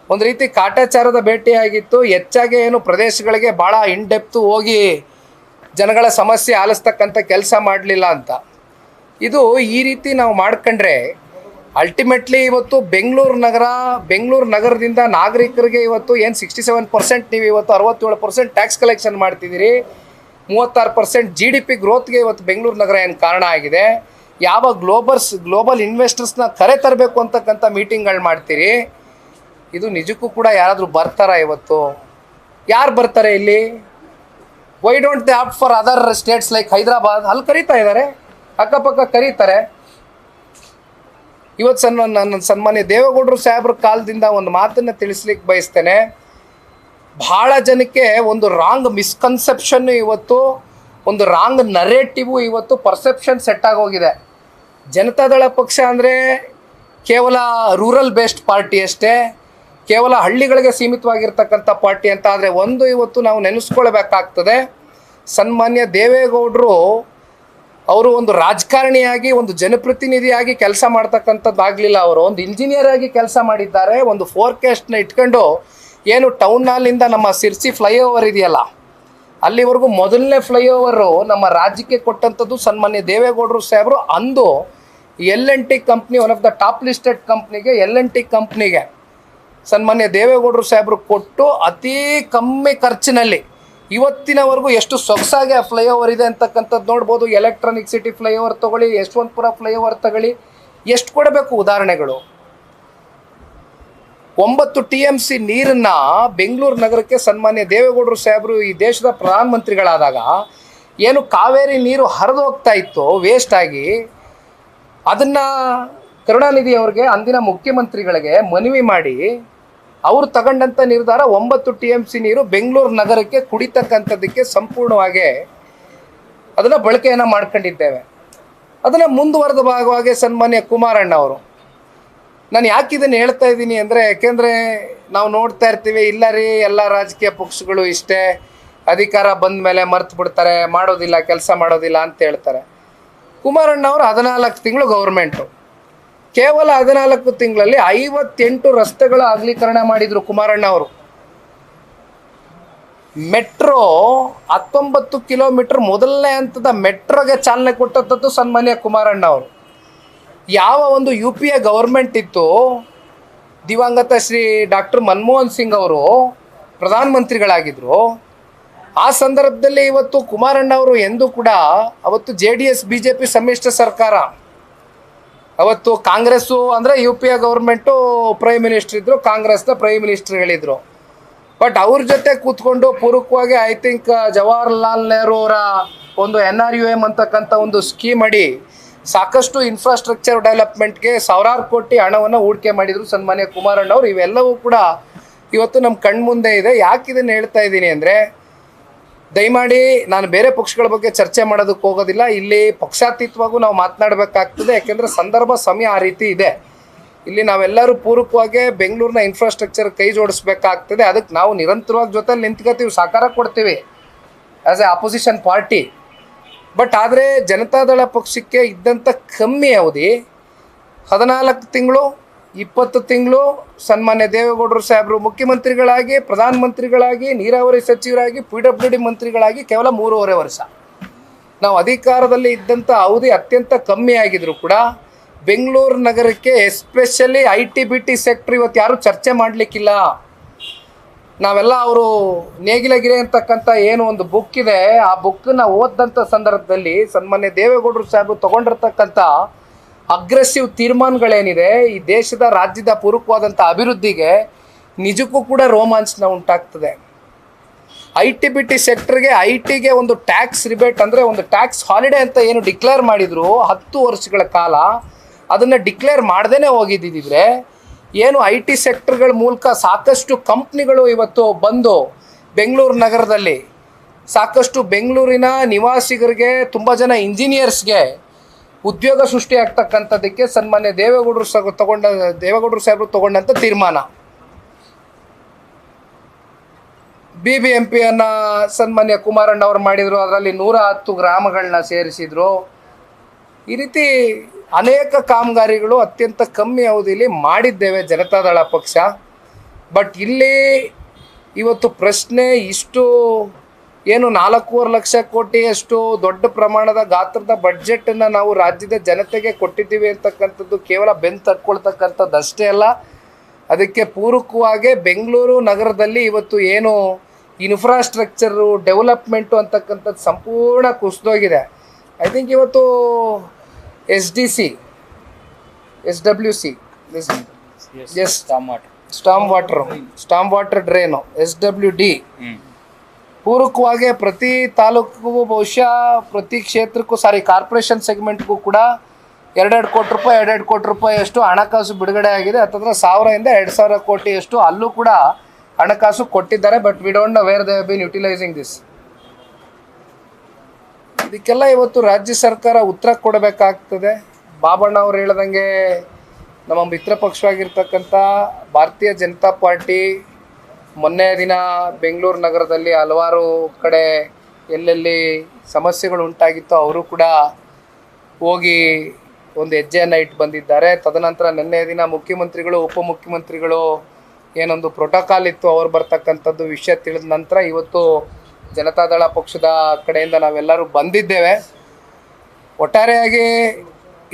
ಒಂದು ರೀತಿ ಕಾಟಾಚಾರದ ಭೇಟಿಯಾಗಿತ್ತು, ಹೆಚ್ಚಾಗಿ ಏನು ಪ್ರದೇಶಗಳಿಗೆ ಭಾಳ ಇನ್ಡೆಪ್ತು ಹೋಗಿ ಜನಗಳ ಸಮಸ್ಯೆ ಆಲಿಸ್ತಕ್ಕಂಥ ಕೆಲಸ ಮಾಡಲಿಲ್ಲ ಅಂತ. ಇದು ಈ ರೀತಿ ನಾವು ಮಾಡ್ಕೊಂಡ್ರೆ ಅಲ್ಟಿಮೇಟ್ಲಿ ಇವತ್ತು ಬೆಂಗಳೂರು ನಗರದಿಂದ ನಾಗರಿಕರಿಗೆ ಇವತ್ತು ಏನು 67% ನೀವು ಇವತ್ತು 67% ಟ್ಯಾಕ್ಸ್ ಕಲೆಕ್ಷನ್ ಮಾಡ್ತಿದ್ದೀರಿ, 36% GDP ಗ್ರೋತ್ಗೆ ಇವತ್ತು ಬೆಂಗಳೂರು ನಗರ ಏನು ಕಾರಣ ಆಗಿದೆ. ಯಾವ ಗ್ಲೋಬಲ್ ಇನ್ವೆಸ್ಟರ್ಸ್ನ ಕರೆ ತರಬೇಕು ಅಂತಕ್ಕಂಥ ಮೀಟಿಂಗ್ಗಳು ಮಾಡ್ತೀರಿ. ಇದು ನಿಜಕ್ಕೂ ಕೂಡ ಯಾರಾದರೂ ಬರ್ತಾರಾ? ಇವತ್ತು ಯಾರು ಬರ್ತಾರೆ ಇಲ್ಲಿ? Why don't they opt for other States like Hyderabad? ಅಲ್ಲಿ ಕರೀತಾ ಇದ್ದಾರೆ, ಅಕ್ಕಪಕ್ಕ ಕರೀತಾರೆ. ಇವತ್ತು ನನ್ನ ಸನ್ಮಾನ್ಯ ದೇವೇಗೌಡರು ಸಾಹೇಬ್ರ ಕಾಲದಿಂದ ಒಂದು ಮಾತನ್ನು ತಿಳಿಸ್ಲಿಕ್ಕೆ ಬಯಸ್ತೇನೆ. ಭಾಳ ಜನಕ್ಕೆ ಒಂದು ರಾಂಗ್ ಮಿಸ್ಕನ್ಸೆಪ್ಷನ್ನು ಇವತ್ತು, ಒಂದು ರಾಂಗ್ ನರೇಟಿವು ಇವತ್ತು ಪರ್ಸೆಪ್ಷನ್ ಸೆಟ್ ಆಗೋಗಿದೆ. ಜನತಾದಳ ಪಕ್ಷ ಅಂದರೆ ಕೇವಲ ರೂರಲ್ ಬೇಸ್ಡ್ ಪಾರ್ಟಿ ಅಷ್ಟೇ, ಕೇವಲ ಹಳ್ಳಿಗಳಿಗೆ ಸೀಮಿತವಾಗಿರ್ತಕ್ಕಂಥ ಪಾರ್ಟಿ ಅಂತ. ಆದರೆ ಒಂದು ಇವತ್ತು ನಾವು ನೆನೆಸ್ಕೊಳ್ಬೇಕಾಗ್ತದೆ, ಸನ್ಮಾನ್ಯ ದೇವೇಗೌಡರು ಅವರು ಒಂದು ರಾಜಕಾರಣಿಯಾಗಿ ಒಂದು ಜನಪ್ರತಿನಿಧಿಯಾಗಿ ಕೆಲಸ ಮಾಡ್ತಕ್ಕಂಥದ್ದಾಗಲಿಲ್ಲ. ಅವರು ಒಂದು ಇಂಜಿನಿಯರ್ ಆಗಿ ಕೆಲಸ ಮಾಡಿದ್ದಾರೆ. ಒಂದು ಫೋರ್ಕಾಸ್ಟ್ನ ಇಟ್ಕೊಂಡು ಏನು ಟೌನ್ ಹಾಲಿಂದ ನಮ್ಮ ಸಿರ್ಸಿ ಫ್ಲೈಓವರ್ ಇದೆಯಲ್ಲ ಅಲ್ಲಿವರೆಗೂ ಮೊದಲನೇ ಫ್ಲೈಓವರು ನಮ್ಮ ರಾಜ್ಯಕ್ಕೆ ಕೊಟ್ಟಂಥದ್ದು ಸನ್ಮಾನ್ಯ ದೇವೇಗೌಡರು ಸಾಹೇಬರು. ಅಂದು L&T company, one of the top listed ಕಂಪ್ನಿಗೆ, L&T ಕಂಪ್ನಿಗೆ ಸನ್ಮಾನ್ಯ ದೇವೇಗೌಡರು ಸಾಹೇಬರು ಕೊಟ್ಟು ಅತೀ ಕಮ್ಮಿ ಖರ್ಚಿನಲ್ಲಿ ಇವತ್ತಿನವರೆಗೂ ಎಷ್ಟು ಸೊಗಸಾಗಿ ಆ ಫ್ಲೈಓವರ್ ಇದೆ ಅಂತಕ್ಕಂಥದ್ದು ನೋಡ್ಬೋದು. ಎಲೆಕ್ಟ್ರಾನಿಕ್ ಸಿಟಿ ಫ್ಲೈಓವರ್ ತೊಗೊಳ್ಳಿ, ಯಶವಂತಪುರ ಫ್ಲೈಓವರ್ ತಗೊಳ್ಳಿ, ಎಷ್ಟು ಕೊಡಬೇಕು ಉದಾಹರಣೆಗಳು. 9 TMC ನೀರನ್ನು ಬೆಂಗಳೂರು ನಗರಕ್ಕೆ ಸನ್ಮಾನ್ಯ ದೇವೇಗೌಡರು ಸಾಹೇಬರು ಈ ದೇಶದ ಪ್ರಧಾನಮಂತ್ರಿಗಳಾದಾಗ ಏನು ಕಾವೇರಿ ನೀರು ಹರಿದು ಹೋಗ್ತಾ ಇತ್ತು ವೇಸ್ಟ್ ಆಗಿ, ಅದನ್ನು ಕರುಣಾನಿಧಿ ಅವ್ರಿಗೆ ಅಂದಿನ ಮುಖ್ಯಮಂತ್ರಿಗಳಿಗೆ ಮನವಿ ಮಾಡಿ ಅವರು ತಗೊಂಡಂಥ ನಿರ್ಧಾರ 9 TMC ನೀರು ಬೆಂಗಳೂರು ನಗರಕ್ಕೆ ಕುಡಿತಕ್ಕಂಥದ್ದಕ್ಕೆ ಸಂಪೂರ್ಣವಾಗಿ ಅದನ್ನು ಬಳಕೆಯನ್ನು ಮಾಡ್ಕೊಂಡಿದ್ದೇವೆ. ಅದನ್ನು ಮುಂದುವರೆದ ಭಾಗವಾಗಿ ಸನ್ಮಾನ್ಯ ಕುಮಾರಣ್ಣ ಅವರು, ನಾನು ಯಾಕೆ ಇದನ್ನು ಹೇಳ್ತಾ ಇದ್ದೀನಿ ಅಂದರೆ, ಯಾಕೆಂದರೆ ನಾವು ನೋಡ್ತಾ ಇರ್ತೀವಿ, ಇಲ್ಲ ರೀ ಎಲ್ಲ ರಾಜಕೀಯ ಪಕ್ಷಗಳು ಇಷ್ಟೇ, ಅಧಿಕಾರ ಬಂದ ಮೇಲೆ ಮರ್ತು ಬಿಡ್ತಾರೆ, ಮಾಡೋದಿಲ್ಲ, ಕೆಲಸ ಮಾಡೋದಿಲ್ಲ ಅಂತ ಹೇಳ್ತಾರೆ. ಕುಮಾರಣ್ಣ ಅವರು 14 ತಿಂಗಳು ಗೌರ್ಮೆಂಟು, ಕೇವಲ 14 ತಿಂಗಳಲ್ಲಿ 58 ರಸ್ತೆಗಳ ಅಗಲೀಕರಣ ಮಾಡಿದರು ಕುಮಾರಣ್ಣ ಅವರು. ಮೆಟ್ರೋ 19 ಕಿಲೋಮೀಟರ್ ಮೊದಲನೇ ಹಂತದ ಮೆಟ್ರೋಗೆ ಚಾಲನೆ ಕೊಟ್ಟದ್ದು ಸನ್ಮಾನ್ಯ ಕುಮಾರಣ್ಣ ಅವರು. ಯಾವ ಒಂದು UPA ಗೌರ್ಮೆಂಟ್ ಇತ್ತು, ದಿವಂಗತ ಶ್ರೀ ಡಾಕ್ಟರ್ ಮನಮೋಹನ್ ಸಿಂಗ್ ಅವರು ಪ್ರಧಾನಮಂತ್ರಿಗಳಾಗಿದ್ದರು, ಆ ಸಂದರ್ಭದಲ್ಲಿ ಇವತ್ತು ಕುಮಾರಣ್ಣ ಅವರು ಎಂದೂ ಕೂಡ ಅವತ್ತು JDS BJP ಸಮ್ಮಿಶ್ರ ಸರ್ಕಾರ, ಅವತ್ತು ಕಾಂಗ್ರೆಸ್ಸು ಅಂದರೆ UPA ಗೌರ್ಮೆಂಟು ಪ್ರೈಮ್ ಮಿನಿಸ್ಟರ್ ಇದ್ದರು, ಕಾಂಗ್ರೆಸ್ನ ಪ್ರೈಮ್ ಮಿನಿಸ್ಟರ್ಗಳಿದ್ದರು. ಬಟ್ ಅವ್ರ ಜೊತೆ ಕೂತ್ಕೊಂಡು ಪೂರಕವಾಗಿ ಐ ಥಿಂಕ್ ಜವಾಹರ್ಲಾಲ್ ನೆಹರು ಅವರ ಒಂದು NRUM ಅಂತಕ್ಕಂಥ ಒಂದು ಸ್ಕೀಮ್ ಅಡಿ ಸಾಕಷ್ಟು ಇನ್ಫ್ರಾಸ್ಟ್ರಕ್ಚರ್ ಡೆವಲಪ್ಮೆಂಟ್ಗೆ ಸಾವಿರಾರು ಕೋಟಿ ಹಣವನ್ನು ಹೂಡಿಕೆ ಮಾಡಿದರು ಸನ್ಮಾನ್ಯ ಕುಮಾರಣ್ಣ ಅವರು. ಇವೆಲ್ಲವೂ ಕೂಡ ಇವತ್ತು ನಮ್ಮ ಕಣ್ಮುಂದೆ ಇದೆ. ಯಾಕೆ ಇದನ್ನು ಹೇಳ್ತಾ ಇದ್ದೀನಿ ಅಂದರೆ, ದಯಮಾಡಿ ನಾನು ಬೇರೆ ಪಕ್ಷಗಳ ಬಗ್ಗೆ ಚರ್ಚೆ ಮಾಡೋದಕ್ಕೆ ಹೋಗೋದಿಲ್ಲ, ಇಲ್ಲಿ ಪಕ್ಷಾತೀತವಾಗೂ ನಾವು ಮಾತನಾಡಬೇಕಾಗ್ತದೆ. ಯಾಕೆಂದರೆ ಸಂದರ್ಭ ಸಮಯ ಆ ರೀತಿ ಇದೆ. ಇಲ್ಲಿ ನಾವೆಲ್ಲರೂ ಪೂರಕವಾಗಿ ಬೆಂಗಳೂರಿನ ಇನ್ಫ್ರಾಸ್ಟ್ರಕ್ಚರ್ ಕೈ ಜೋಡಿಸ್ಬೇಕಾಗ್ತದೆ. ಅದಕ್ಕೆ ನಾವು ನಿರಂತರವಾಗಿ ಜೊತೆಲಿ ನಿಂತ್ಕೋತೀವಿ, ಸಹಕಾರ ಕೊಡ್ತೀವಿ as A opposition party. But ಆದರೆ ಜನತಾದಳ ಪಕ್ಷಕ್ಕೆ ಇದ್ದಂಥ ಕಮ್ಮಿ ಅವಧಿ 14 ತಿಂಗಳು, 20 ತಿಂಗಳು ಸನ್ಮಾನ್ಯ ದೇವೇಗೌಡರು ಸಾಹೇಬರು ಮುಖ್ಯಮಂತ್ರಿಗಳಾಗಿ, ಪ್ರಧಾನಮಂತ್ರಿಗಳಾಗಿ, ನೀರಾವರಿ ಸಚಿವರಾಗಿ, PWD ಮಂತ್ರಿಗಳಾಗಿ ಕೇವಲ 3.5 ವರ್ಷ ನಾವು ಅಧಿಕಾರದಲ್ಲಿ ಇದ್ದಂಥ ಅವಧಿ ಅತ್ಯಂತ ಕಮ್ಮಿ ಆಗಿದ್ರು ಕೂಡ ಬೆಂಗಳೂರು ನಗರಕ್ಕೆ ಎಸ್ಪೆಷಲಿ IT BT ಸೆಕ್ಟ್ರ್ ಇವತ್ತು ಯಾರೂ ಚರ್ಚೆ ಮಾಡಲಿಕ್ಕಿಲ್ಲ. ನಾವೆಲ್ಲ ಅವರು ನೇಗಿಲಗಿರೆ ಅಂತಕ್ಕಂಥ ಏನು ಒಂದು ಬುಕ್ ಇದೆ, ಆ ಬುಕ್ಕನ್ನ ಓದಂಥ ಸಂದರ್ಭದಲ್ಲಿ ಸನ್ಮಾನ್ಯ ದೇವೇಗೌಡರು ಸಾಹೇಬರು ತಗೊಂಡಿರ್ತಕ್ಕಂಥ ಅಗ್ರೆಸಿವ್ ತೀರ್ಮಾನಗಳೇನಿದೆ ಈ ದೇಶದ ರಾಜ್ಯದ ಪೂರಕವಾದಂಥ ಅಭಿವೃದ್ಧಿಗೆ ನಿಜಕ್ಕೂ ಕೂಡ ರೋಮಾಂಚನ ಉಂಟಾಗ್ತದೆ. IT-BT ಸೆಕ್ಟರ್ಗೆ IT-ಗೆ ಒಂದು ಟ್ಯಾಕ್ಸ್ ರಿಬೇಟ್ ಅಂದರೆ ಒಂದು ಟ್ಯಾಕ್ಸ್ ಹಾಲಿಡೇ ಅಂತ ಏನು ಡಿಕ್ಲೇರ್ ಮಾಡಿದ್ರು 10 ವರ್ಷಗಳ ಕಾಲ, ಅದನ್ನು ಡಿಕ್ಲೇರ್ ಮಾಡ್ದೇ ಹೋಗಿದ್ದಿದ್ರೆ ಏನು IT ಸೆಕ್ಟರ್ಗಳ ಮೂಲಕ ಸಾಕಷ್ಟು ಕಂಪ್ನಿಗಳು ಇವತ್ತು ಬಂದು ಬೆಂಗಳೂರು ನಗರದಲ್ಲಿ ಸಾಕಷ್ಟು ಬೆಂಗಳೂರಿನ ನಿವಾಸಿಗರಿಗೆ, ತುಂಬ ಜನ ಇಂಜಿನಿಯರ್ಸ್ಗೆ ಉದ್ಯೋಗ ಸೃಷ್ಟಿ ಆಗ್ತಕ್ಕಂಥದ್ದಕ್ಕೆ ಸನ್ಮಾನ್ಯ ದೇವೇಗೌಡರು ಸಾಹೇಬರು ತಗೊಂಡಂಥ ತೀರ್ಮಾನ. BBMPಯನ್ನು ಸನ್ಮಾನ್ಯ ಕುಮಾರಣ್ಣ ಅವರು ಮಾಡಿದರು, ಅದರಲ್ಲಿ 110 ಗ್ರಾಮಗಳನ್ನ ಸೇರಿಸಿದರು. ಈ ರೀತಿ ಅನೇಕ ಕಾಮಗಾರಿಗಳು ಅತ್ಯಂತ ಕಮ್ಮಿ ಅವಧಿಯಲ್ಲಿ ಮಾಡಿದ್ದೇವೆ ಜನತಾದಳ ಪಕ್ಷ. ಬಟ್ ಇಲ್ಲಿ ಇವತ್ತು ಪ್ರಶ್ನೆ ಇಷ್ಟು ಏನು 4.5 ಲಕ್ಷ ಕೋಟಿಯಷ್ಟು ದೊಡ್ಡ ಪ್ರಮಾಣದ ಗಾತ್ರದ ಬಡ್ಜೆಟನ್ನು ನಾವು ರಾಜ್ಯದ ಜನತೆಗೆ ಕೊಟ್ಟಿದ್ದೀವಿ ಅಂತಕ್ಕಂಥದ್ದು ಕೇವಲ ಬೆನ್ನು ತಟ್ಕೊಳ್ತಕ್ಕಂಥದ್ದು ಅಷ್ಟೇ ಅಲ್ಲ, ಅದಕ್ಕೆ ಪೂರಕವಾಗಿ ಬೆಂಗಳೂರು ನಗರದಲ್ಲಿ ಇವತ್ತು ಏನು ಇನ್ಫ್ರಾಸ್ಟ್ರಕ್ಚರು ಡೆವಲಪ್ಮೆಂಟು ಅಂತಕ್ಕಂಥದ್ದು ಸಂಪೂರ್ಣ ಕುಸಿದೋಗಿದೆ. ಐ ಥಿಂಕ್ ಇವತ್ತು SWC storm water drain SWD ಪೂರಕವಾಗಿ ಪ್ರತಿ ತಾಲೂಕಿಗೂ ಬಹುಶಃ ಪ್ರತಿ ಕ್ಷೇತ್ರಕ್ಕೂ ಕಾರ್ಪೊರೇಷನ್ ಸೆಗ್ಮೆಂಟ್ಗೂ ಕೂಡ 2 ಕೋಟಿ ರೂಪಾಯಿಯಷ್ಟು ಹಣಕಾಸು ಬಿಡುಗಡೆ ಆಗಿದೆ. ಹತ್ತತ್ರ 1000 ಇಂದ 2000 ಕೋಟಿಯಷ್ಟು ಅಲ್ಲೂ ಕೂಡ ಹಣಕಾಸು ಕೊಟ್ಟಿದ್ದಾರೆ. But we don't know where they have been utilising this. ಇದಕ್ಕೆಲ್ಲ ಇವತ್ತು ರಾಜ್ಯ ಸರ್ಕಾರ ಉತ್ತರ ಕೊಡಬೇಕಾಗ್ತದೆ. ಬಾಬಣ್ಣ ಅವ್ರು ಹೇಳ್ದಂಗೆ ನಮ್ಮ ಮಿತ್ರ ಪಕ್ಷವಾಗಿರ್ತಕ್ಕಂಥ ಭಾರತೀಯ ಜನತಾ ಪಾರ್ಟಿ ಮೊನ್ನೆ ದಿನ ಬೆಂಗಳೂರು ನಗರದಲ್ಲಿ ಹಲವಾರು ಕಡೆ ಎಲ್ಲೆಲ್ಲಿ ಸಮಸ್ಯೆಗಳು ಉಂಟಾಗಿತ್ತು ಅವರು ಕೂಡ ಹೋಗಿ ಒಂದು ಹೆಜ್ಜೆಯನ್ನು ಇಟ್ಟು ಬಂದಿದ್ದಾರೆ. ತದನಂತರ ನಿನ್ನೆ ದಿನ ಮುಖ್ಯಮಂತ್ರಿಗಳು ಉಪಮುಖ್ಯಮಂತ್ರಿಗಳು ಏನೊಂದು ಪ್ರೋಟೋಕಾಲ್ ಇತ್ತು ಅವ್ರು ಬರ್ತಕ್ಕಂಥದ್ದು ವಿಷಯ ತಿಳಿದ ನಂತರ ಇವತ್ತು ಜನತಾದಳ ಪಕ್ಷದ ಕಡೆಯಿಂದ ನಾವೆಲ್ಲರೂ ಬಂದಿದ್ದೇವೆ. ಒಟ್ಟಾರೆಯಾಗಿ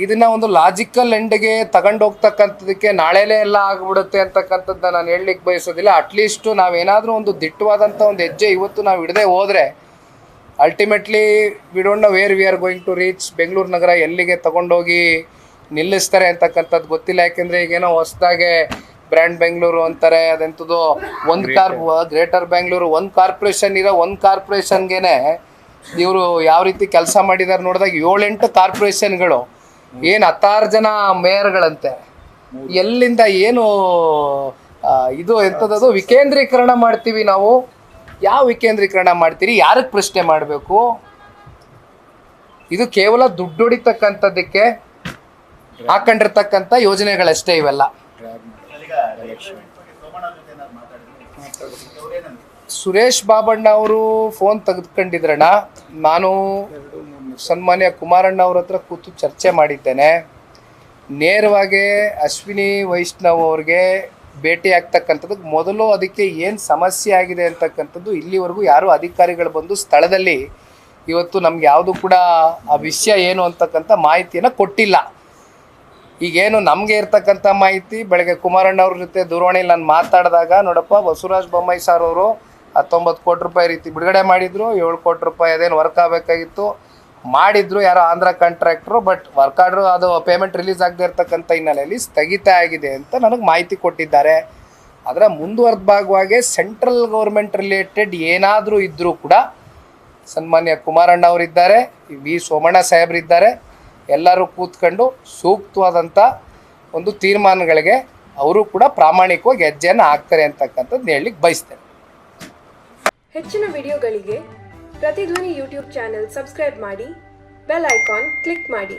ಇದನ್ನು ಒಂದು ಲಾಜಿಕಲ್ ಎಂಡ್ಗೆ ತಗೊಂಡೋಗ್ತಕ್ಕಂಥದ್ದಕ್ಕೆ ನಾಳೆಲೇ ಎಲ್ಲ ಆಗಿಬಿಡುತ್ತೆ ಅಂತಕ್ಕಂಥದ್ದು ನಾನು ಹೇಳಲಿಕ್ಕೆ ಬಯಸೋದಿಲ್ಲ. ಅಟ್ಲೀಸ್ಟು ನಾವೇನಾದರೂ ಒಂದು ದಿಟ್ಟವಾದಂಥ ಒಂದು ಹೆಜ್ಜೆ ಇವತ್ತು ನಾವು ಹಿಡದೆ ಹೋದರೆ ultimately we don't know where we are going to reach. Bengaluru ನಗರ ಎಲ್ಲಿಗೆ ತಗೊಂಡೋಗಿ ನಿಲ್ಲಿಸ್ತಾರೆ ಅಂತಕ್ಕಂಥದ್ದು ಗೊತ್ತಿಲ್ಲ. ಯಾಕೆಂದರೆ ಈಗೇನೋ ಹೊಸದಾಗೆ ಬ್ರ್ಯಾಂಡ್ ಬೆಂಗಳೂರು ಅಂತಾರೆ, ಅದೆಂಥದ್ದು ಗ್ರೇಟರ್ ಬೆಂಗಳೂರು ಒಂದು ಕಾರ್ಪೊರೇಷನ್ ಇರೋ ಒಂದು ಕಾರ್ಪೊರೇಷನ್ಗೆ ಇವರು ಯಾವ ರೀತಿ ಕೆಲಸ ಮಾಡಿದ್ದಾರೆ ನೋಡಿದಾಗ 7-8 ಕಾರ್ಪೊರೇಷನ್ಗಳು ಏನು 16 ಜನ ಮೇಯರ್ಗಳಂತೆ. ಎಲ್ಲಿಂದ ಏನು ಇದು ಎಂಥದ್ದು ವಿಕೇಂದ್ರೀಕರಣ ಮಾಡ್ತೀವಿ ನಾವು? ಯಾವ ವಿಕೇಂದ್ರೀಕರಣ ಮಾಡ್ತೀರಿ? ಯಾರಿಗೆ ಪ್ರಶ್ನೆ ಮಾಡಬೇಕು? ಇದು ಕೇವಲ ದುಡ್ಡು ಹೊಡಿತಕ್ಕಂಥದ್ದಕ್ಕೆ ಹಾಕೊಂಡಿರ್ತಕ್ಕಂಥ ಯೋಜನೆಗಳಷ್ಟೇ ಇವೆಲ್ಲ. ಸುರೇಶ್ ಬಾಬಣ್ಣ ಅವರು ಫೋನ್ ತೆಗೆದುಕೊಂಡಿದ್ರಣ್ಣ. ನಾನು ಸನ್ಮಾನ್ಯ ಕುಮಾರಣ್ಣ ಅವ್ರ ಹತ್ರ ಕೂತು ಚರ್ಚೆ ಮಾಡಿದ್ದೇನೆ. ನೇರವಾಗಿ ಅಶ್ವಿನಿ ವೈಷ್ಣವ್ ಅವ್ರಿಗೆ ಭೇಟಿ ಆಗ್ತಕ್ಕಂಥದ್ದು ಮೊದಲು ಅದಕ್ಕೆ ಏನು ಸಮಸ್ಯೆ ಆಗಿದೆ ಅಂತಕ್ಕಂಥದ್ದು ಇಲ್ಲಿವರೆಗೂ ಯಾರೂ ಅಧಿಕಾರಿಗಳು ಬಂದು ಸ್ಥಳದಲ್ಲಿ ಇವತ್ತು ನಮ್ಗೆ ಯಾವುದು ಕೂಡ ಆ ವಿಷಯ ಏನು ಅಂತಕ್ಕಂಥ ಮಾಹಿತಿಯನ್ನು ಕೊಟ್ಟಿಲ್ಲ. ಈಗೇನು ನಮಗೆ ಇರ್ತಕ್ಕಂಥ ಮಾಹಿತಿ ಬೆಳಗ್ಗೆ ಕುಮಾರಣ್ಣ ಅವ್ರ ಜೊತೆ ದೂರವಾಣಿಯಲ್ಲಿ ನಾನು ಮಾತಾಡಿದಾಗ, ನೋಡಪ್ಪ ಬಸವರಾಜ ಬೊಮ್ಮಾಯಿ ಸಾರ್ ಅವರು 19 ಕೋಟಿ ರೂಪಾಯಿ ರೀತಿ ಬಿಡುಗಡೆ ಮಾಡಿದರು, 7 ಕೋಟಿ ರೂಪಾಯಿ ಅದೇನು ವರ್ಕ್ ಆಗಬೇಕಾಗಿತ್ತು ಮಾಡಿದ್ರು ಯಾರೋ Andhra contractor. But work order ಅದು ಪೇಮೆಂಟ್ ರಿಲೀಸ್ ಆಗದೆ ಇರ್ತಕ್ಕಂಥ ಹಿನ್ನೆಲೆಯಲ್ಲಿ ಸ್ಥಗಿತ ಆಗಿದೆ ಅಂತ ನನಗೆ ಮಾಹಿತಿ ಕೊಟ್ಟಿದ್ದಾರೆ. ಅದರ ಮುಂದುವರೆದ ಭಾಗವಾಗಿ ಸೆಂಟ್ರಲ್ ಗೌರ್ಮೆಂಟ್ ರಿಲೇಟೆಡ್ ಏನಾದರೂ ಇದ್ದರೂ ಕೂಡ ಸನ್ಮಾನ್ಯ ಕುಮಾರಣ್ಣ ಅವರಿದ್ದಾರೆ, ವಿ ಸೋಮಣ್ಣ ಸಾಹೇಬರಿದ್ದಾರೆ, ಎಲ್ಲರೂ ಕೂತ್ಕೊಂಡು ಸೂಕ್ತವಾದಂಥ ಒಂದು ತೀರ್ಮಾನಗಳಿಗೆ ಅವರು ಕೂಡ ಪ್ರಾಮಾಣಿಕವಾಗಿ ಹೆಜ್ಜೆಯನ್ನು ಹಾಕ್ತಾರೆ ಅಂತಕ್ಕಂಥದ್ದು ಹೇಳಲಿಕ್ಕೆ ಬಯಸ್ತೇನೆ. ಹೆಚ್ಚಿನ ವಿಡಿಯೋಗಳಿಗೆ ಪ್ರತಿಧ್ವನಿ ಯೂಟ್ಯೂಬ್ ಚಾನೆಲ್ ಸಬ್ಸ್ಕ್ರೈಬ್ ಮಾಡಿ, ಬೆಲ್ ಐಕಾನ್ ಕ್ಲಿಕ್ ಮಾಡಿ.